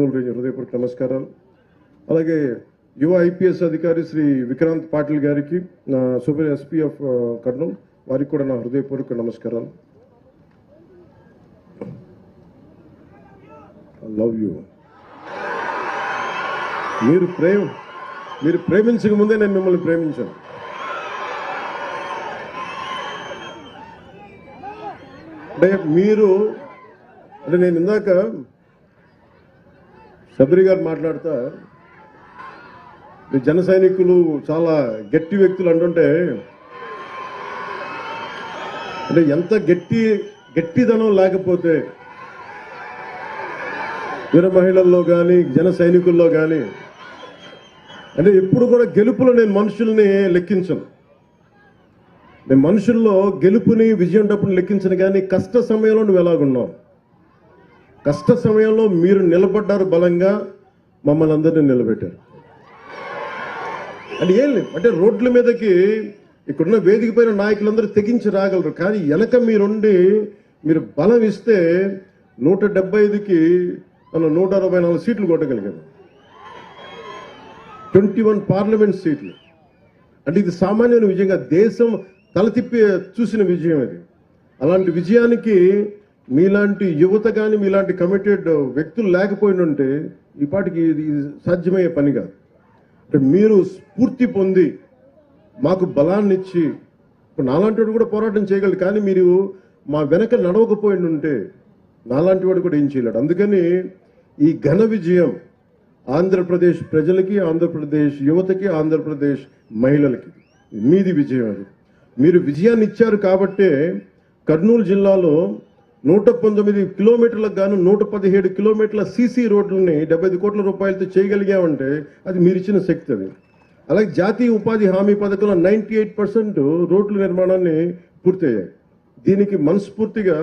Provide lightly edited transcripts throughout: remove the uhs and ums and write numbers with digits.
హృదయపూర్వక నమస్కారాలు. అలాగే యువ ఐపీఎస్ అధికారి శ్రీ విక్రాంత్ పాటిల్ గారికి, నా సూపర్ ఎస్పీ ఆఫ్ కర్నూలు వారికి కూడా నా హృదయపూర్వక నమస్కారాలు. I love you. మీరు ప్రేమించక ముందే నేను మిమ్మల్ని ప్రేమించాను. అంటే నేను ఇందాక శబరి గారు మాట్లాడుతా జన సైనికులు చాలా గట్టి వ్యక్తులు అంటుంటే, అంటే ఎంత గట్టిదనం లేకపోతే వీర మహిళల్లో కానీ జన సైనికుల్లో కానీ, అంటే ఎప్పుడు కూడా గెలుపులో నేను మనుషుల్ని లెక్కించను. నేను మనుషుల్లో గెలుపుని విజయం డబ్బుని లెక్కించను. కానీ కష్ట సమయంలో నువ్వు ఎలాగున్నావు, కష్ట సమయంలో మీరు నిలబడ్డారు, బలంగా మమ్మల్ని అందరినీ నిలబెట్టారు. అంటే ఏం లేదు, అంటే రోడ్ల మీదకి ఇక్కడున్న వేదిక పైన నాయకులందరూ తెగించి రాగలరు. కానీ వెనక మీరుండి మీరు బలం ఇస్తే 175కి మనం 164 సీట్లు కొట్టగలిగాము, 21 పార్లమెంట్ సీట్లు. అంటే ఇది సామాన్యమైన విజయంగా దేశం తల తిప్పి చూసిన విజయం ఇది. అలాంటి విజయానికి మీలాంటి యువత కానీ మీలాంటి కమిటెడ్ వ్యక్తులు లేకపోయినంటే ఈ పాటికి ఇది సాధ్యమయ్యే పని కాదు. అంటే మీరు స్ఫూర్తి పొంది మాకు బలాన్ని ఇచ్చి, ఇప్పుడు నాలాంటి వాడు కూడా పోరాటం చేయగలడు. కానీ మీరు మా వెనక నడవకపోయింటే నాలాంటి వాడు కూడా ఏం చేయలేడు. అందుకని ఈ ఘన విజయం ఆంధ్రప్రదేశ్ ప్రజలకి, ఆంధ్రప్రదేశ్ యువతకి, ఆంధ్రప్రదేశ్ మహిళలకి మీది విజయం. అది మీరు విజయాన్ని ఇచ్చారు కాబట్టే కర్నూలు జిల్లాలో 119 కిలోమీటర్లకు గాను 117 కిలోమీటర్ల సీసీ రోడ్లని 75 కోట్ల రూపాయలతో చేయగలిగామంటే అది మీరు ఇచ్చిన శక్తి. అది అలాగే జాతీయ ఉపాధి హామీ పథకంలో 98% రోడ్ల నిర్మాణాన్ని పూర్తయ్యాయి. దీనికి మనస్ఫూర్తిగా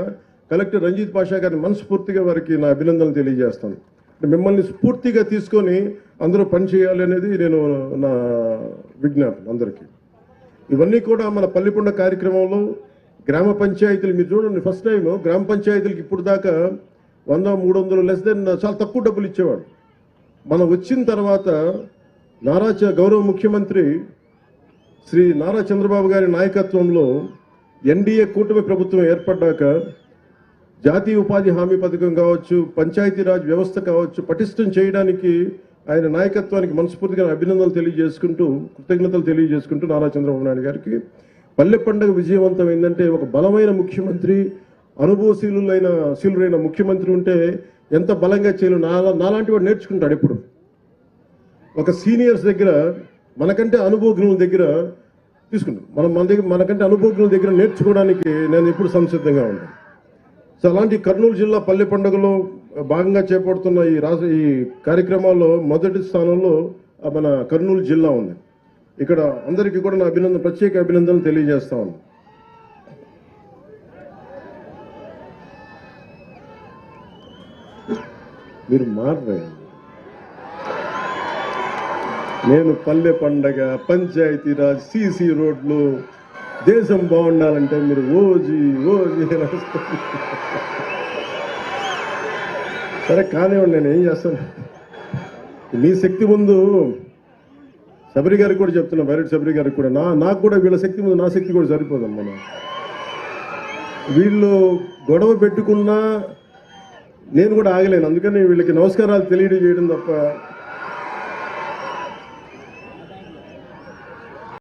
కలెక్టర్ రంజిత్ పాషా గారిని మనస్ఫూర్తిగా వారికి నా అభినందనలు తెలియజేస్తాను. మిమ్మల్ని స్ఫూర్తిగా తీసుకొని అందరూ పనిచేయాలి అనేది నేను నా విజ్ఞాపన అందరికీ. ఇవన్నీ కూడా మన పల్లిపొండ కార్యక్రమంలో గ్రామ పంచాయతీలు మీరు చూడండి, ఫస్ట్ టైం గ్రామ పంచాయతీలకు ఇప్పుడు దాకా 100-300 లెస్ దెన్ చాలా తక్కువ డబ్బులు ఇచ్చేవాడు. మనం వచ్చిన తర్వాత గౌరవ ముఖ్యమంత్రి శ్రీ నారా చంద్రబాబు గారి నాయకత్వంలో ఎన్డీఏ కూటమి ప్రభుత్వం ఏర్పడ్డాక జాతీయ ఉపాధి హామీ పథకం కావచ్చు, పంచాయతీరాజ్ వ్యవస్థ కావచ్చు, పటిష్టం చేయడానికి ఆయన నాయకత్వానికి మనస్ఫూర్తిగా అభినందనలు తెలియజేసుకుంటూ, కృతజ్ఞతలు తెలియజేసుకుంటూ నారా చంద్రబాబు నాయుడు గారికి పల్లె పండుగ విజయవంతం ఏంటంటే, ఒక బలమైన ముఖ్యమంత్రి, అనుభవశీలురైన ముఖ్యమంత్రి ఉంటే ఎంత బలంగా చేయలు నాలాంటి వాడు నేర్చుకుంటాడు. ఎప్పుడు ఒక సీనియర్స్ దగ్గర మనకంటే అనుభవజ్ఞుల దగ్గర తీసుకుంటాం, మనకంటే అనుభవజ్ఞుల దగ్గర నేర్చుకోవడానికి నేను ఎప్పుడు సంసిద్ధంగా ఉంటాను. సో అలాంటి కర్నూలు జిల్లా పల్లె పండుగలో భాగంగా చేపడుతున్న ఈ కార్యక్రమాల్లో మొదటి స్థానంలో మన కర్నూలు జిల్లా ఉంది. ఇక్కడ అందరికీ కూడా నా ప్రత్యేక అభినందనలు తెలియజేస్తా ఉన్నాను. మీరు మారరే, నేను పల్లె పండగ, పంచాయతీరాజ్, సీసీ రోడ్లు, దేశం బాగుండాలంటే మీరు ఓజీ సరే కానివ్వండి, నేను ఏం చేస్తాను. మీ శక్తి ముందు శబరి గారికి కూడా చెప్తున్నా, బైరెడ్డి శబరి గారికి కూడా, నాకు కూడా వీళ్ళ శక్తి ముందు నా శక్తి కూడా సరిపోదమ్మా. వీళ్ళు గొడవ పెట్టుకున్నా నేను కూడా ఆగలేను. అందుకని వీళ్ళకి నమస్కారాలు తెలియజేయడం తప్ప